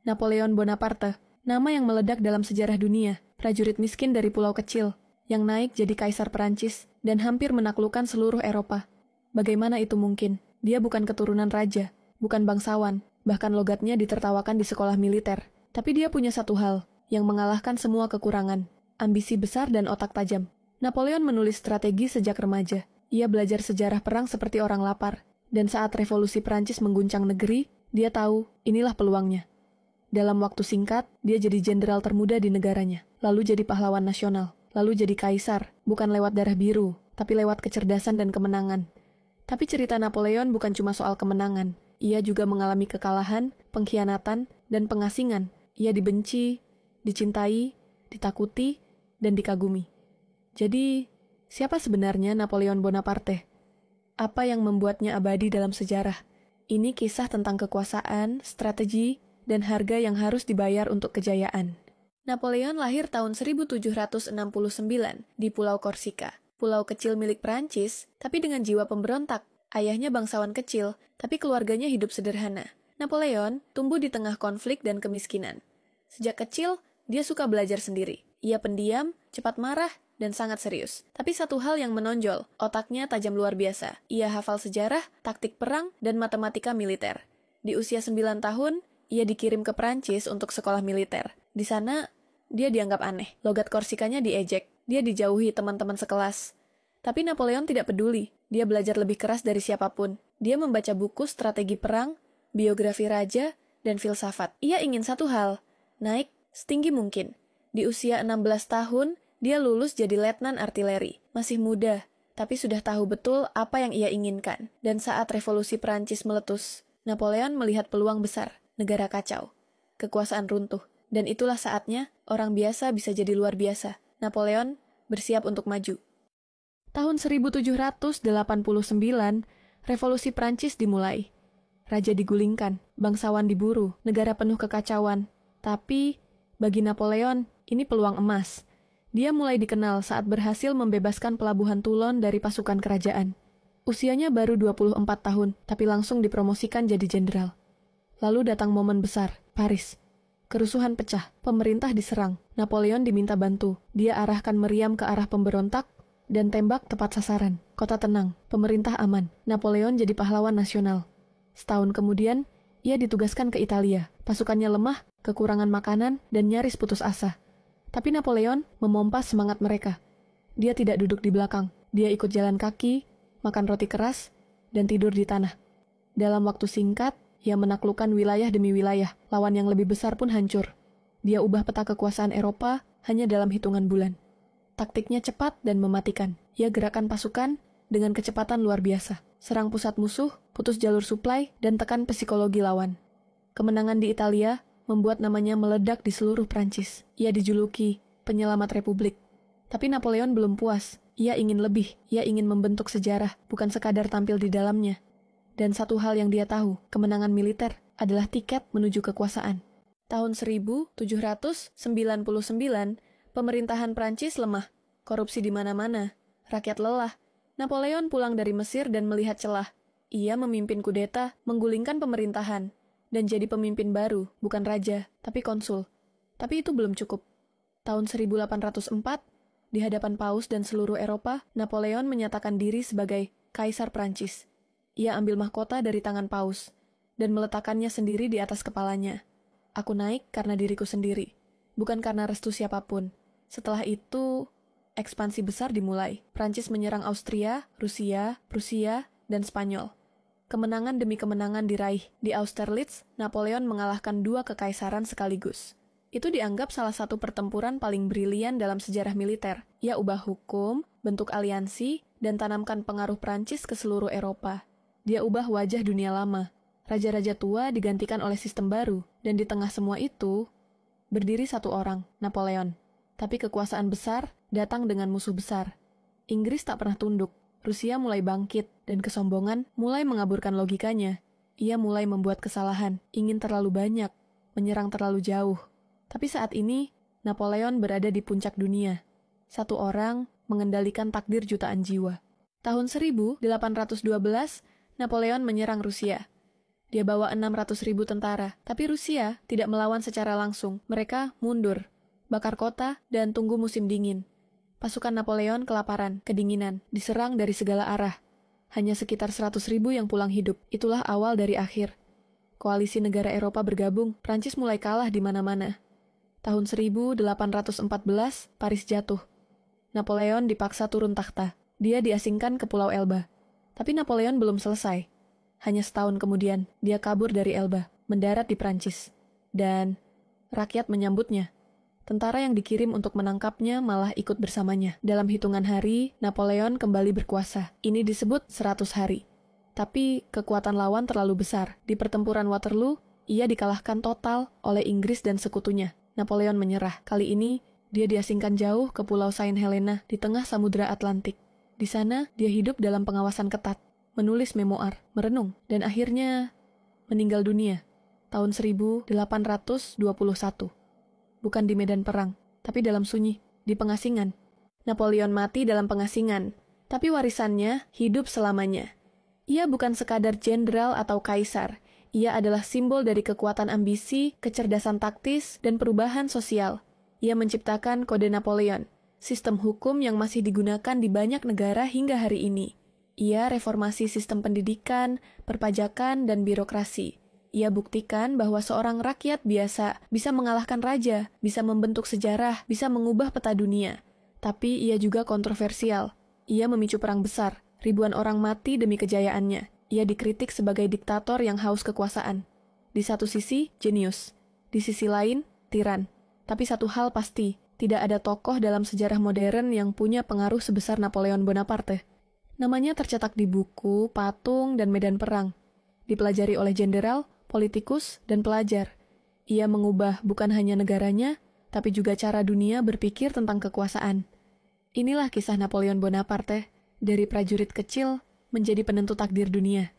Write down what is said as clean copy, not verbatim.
Napoleon Bonaparte, nama yang meledak dalam sejarah dunia, prajurit miskin dari pulau kecil, yang naik jadi kaisar Perancis dan hampir menaklukkan seluruh Eropa. Bagaimana itu mungkin? Dia bukan keturunan raja, bukan bangsawan, bahkan logatnya ditertawakan di sekolah militer. Tapi dia punya satu hal, yang mengalahkan semua kekurangan, ambisi besar dan otak tajam. Napoleon menulis strategi sejak remaja. Ia belajar sejarah perang seperti orang lapar, dan saat revolusi Perancis mengguncang negeri, dia tahu inilah peluangnya. Dalam waktu singkat, dia jadi jenderal termuda di negaranya, lalu jadi pahlawan nasional, lalu jadi kaisar, bukan lewat darah biru, tapi lewat kecerdasan dan kemenangan. Tapi cerita Napoleon bukan cuma soal kemenangan, ia juga mengalami kekalahan, pengkhianatan, dan pengasingan. Ia dibenci, dicintai, ditakuti, dan dikagumi. Jadi, siapa sebenarnya Napoleon Bonaparte? Apa yang membuatnya abadi dalam sejarah? Ini kisah tentang kekuasaan, strategi, dan harga yang harus dibayar untuk kejayaan. Napoleon lahir tahun 1769 di Pulau Korsika, pulau kecil milik Prancis, tapi dengan jiwa pemberontak. Ayahnya bangsawan kecil, tapi keluarganya hidup sederhana. Napoleon tumbuh di tengah konflik dan kemiskinan. Sejak kecil, dia suka belajar sendiri. Ia pendiam, cepat marah, dan sangat serius. Tapi satu hal yang menonjol, otaknya tajam luar biasa. Ia hafal sejarah, taktik perang, dan matematika militer. Di usia 9 tahun, ia dikirim ke Prancis untuk sekolah militer. Di sana, dia dianggap aneh. Logat Korsikanya diejek. Dia dijauhi teman-teman sekelas. Tapi Napoleon tidak peduli. Dia belajar lebih keras dari siapapun. Dia membaca buku strategi perang, biografi raja, dan filsafat. Ia ingin satu hal, naik setinggi mungkin. Di usia 16 tahun, dia lulus jadi letnan artileri. Masih muda, tapi sudah tahu betul apa yang ia inginkan. Dan saat revolusi Prancis meletus, Napoleon melihat peluang besar. Negara kacau, kekuasaan runtuh, dan itulah saatnya orang biasa bisa jadi luar biasa. Napoleon bersiap untuk maju. Tahun 1789, revolusi Prancis dimulai. Raja digulingkan, bangsawan diburu, negara penuh kekacauan. Tapi, bagi Napoleon, ini peluang emas. Dia mulai dikenal saat berhasil membebaskan pelabuhan Toulon dari pasukan kerajaan. Usianya baru 24 tahun, tapi langsung dipromosikan jadi jenderal. Lalu datang momen besar, Paris. Kerusuhan pecah, pemerintah diserang, Napoleon diminta bantu. Dia arahkan meriam ke arah pemberontak, dan tembak tepat sasaran. Kota tenang, pemerintah aman, Napoleon jadi pahlawan nasional. Setahun kemudian, ia ditugaskan ke Italia. Pasukannya lemah, kekurangan makanan, dan nyaris putus asa. Tapi Napoleon memompas semangat mereka. Dia tidak duduk di belakang, dia ikut jalan kaki, makan roti keras, dan tidur di tanah. Dalam waktu singkat, ia menaklukkan wilayah demi wilayah, lawan yang lebih besar pun hancur. Dia ubah peta kekuasaan Eropa hanya dalam hitungan bulan. Taktiknya cepat dan mematikan. Ia gerakan pasukan dengan kecepatan luar biasa. Serang pusat musuh, putus jalur suplai, dan tekan psikologi lawan. Kemenangan di Italia membuat namanya meledak di seluruh Prancis. Ia dijuluki penyelamat Republik. Tapi Napoleon belum puas. Ia ingin lebih. Ia ingin membentuk sejarah, bukan sekadar tampil di dalamnya. Dan satu hal yang dia tahu, kemenangan militer adalah tiket menuju kekuasaan. Tahun 1799, pemerintahan Prancis lemah, korupsi di mana-mana, rakyat lelah. Napoleon pulang dari Mesir dan melihat celah. Ia memimpin kudeta, menggulingkan pemerintahan, dan jadi pemimpin baru, bukan raja, tapi konsul. Tapi itu belum cukup. Tahun 1804, di hadapan Paus dan seluruh Eropa, Napoleon menyatakan diri sebagai Kaisar Prancis. Ia ambil mahkota dari tangan Paus, dan meletakkannya sendiri di atas kepalanya. Aku naik karena diriku sendiri, bukan karena restu siapapun. Setelah itu, ekspansi besar dimulai. Prancis menyerang Austria, Rusia, Prusia, dan Spanyol. Kemenangan demi kemenangan diraih. Di Austerlitz, Napoleon mengalahkan 2 kekaisaran sekaligus. Itu dianggap salah satu pertempuran paling brilian dalam sejarah militer. Ia ubah hukum, bentuk aliansi, dan tanamkan pengaruh Prancis ke seluruh Eropa. Dia ubah wajah dunia lama. Raja-raja tua digantikan oleh sistem baru, dan di tengah semua itu, berdiri satu orang, Napoleon. Tapi kekuasaan besar datang dengan musuh besar. Inggris tak pernah tunduk, Rusia mulai bangkit, dan kesombongan mulai mengaburkan logikanya. Ia mulai membuat kesalahan, ingin terlalu banyak, menyerang terlalu jauh. Tapi saat ini, Napoleon berada di puncak dunia. Satu orang mengendalikan takdir jutaan jiwa. Tahun 1812, Napoleon menyerang Rusia. Dia bawa 600.000 tentara, tapi Rusia tidak melawan secara langsung. Mereka mundur, bakar kota, dan tunggu musim dingin. Pasukan Napoleon kelaparan, kedinginan, diserang dari segala arah. Hanya sekitar 100.000 yang pulang hidup. Itulah awal dari akhir. Koalisi negara Eropa bergabung, Prancis mulai kalah di mana-mana. Tahun 1814, Paris jatuh. Napoleon dipaksa turun takhta. Dia diasingkan ke Pulau Elba. Tapi Napoleon belum selesai. Hanya setahun kemudian, dia kabur dari Elba, mendarat di Prancis. Dan rakyat menyambutnya. Tentara yang dikirim untuk menangkapnya malah ikut bersamanya. Dalam hitungan hari, Napoleon kembali berkuasa. Ini disebut 100 hari. Tapi kekuatan lawan terlalu besar. Di pertempuran Waterloo, ia dikalahkan total oleh Inggris dan sekutunya. Napoleon menyerah. Kali ini, dia diasingkan jauh ke Pulau Saint Helena di tengah Samudra Atlantik. Di sana, dia hidup dalam pengawasan ketat. Menulis memoar, merenung, dan akhirnya meninggal dunia tahun 1821. Bukan di medan perang, tapi dalam sunyi, di pengasingan. Napoleon mati dalam pengasingan, tapi warisannya hidup selamanya. Ia bukan sekadar jenderal atau kaisar, ia adalah simbol dari kekuatan ambisi, kecerdasan taktis, dan perubahan sosial. Ia menciptakan Kode Napoleon, sistem hukum yang masih digunakan di banyak negara hingga hari ini. Ia reformasi sistem pendidikan, perpajakan, dan birokrasi. Ia buktikan bahwa seorang rakyat biasa bisa mengalahkan raja, bisa membentuk sejarah, bisa mengubah peta dunia. Tapi ia juga kontroversial. Ia memicu perang besar. Ribuan orang mati demi kejayaannya. Ia dikritik sebagai diktator yang haus kekuasaan. Di satu sisi, jenius. Di sisi lain, tiran. Tapi satu hal pasti, tidak ada tokoh dalam sejarah modern yang punya pengaruh sebesar Napoleon Bonaparte. Namanya tercetak di buku, patung, dan medan perang. Dipelajari oleh jenderal, politikus, dan pelajar. Ia mengubah bukan hanya negaranya, tapi juga cara dunia berpikir tentang kekuasaan. Inilah kisah Napoleon Bonaparte, dari prajurit kecil menjadi penentu takdir dunia.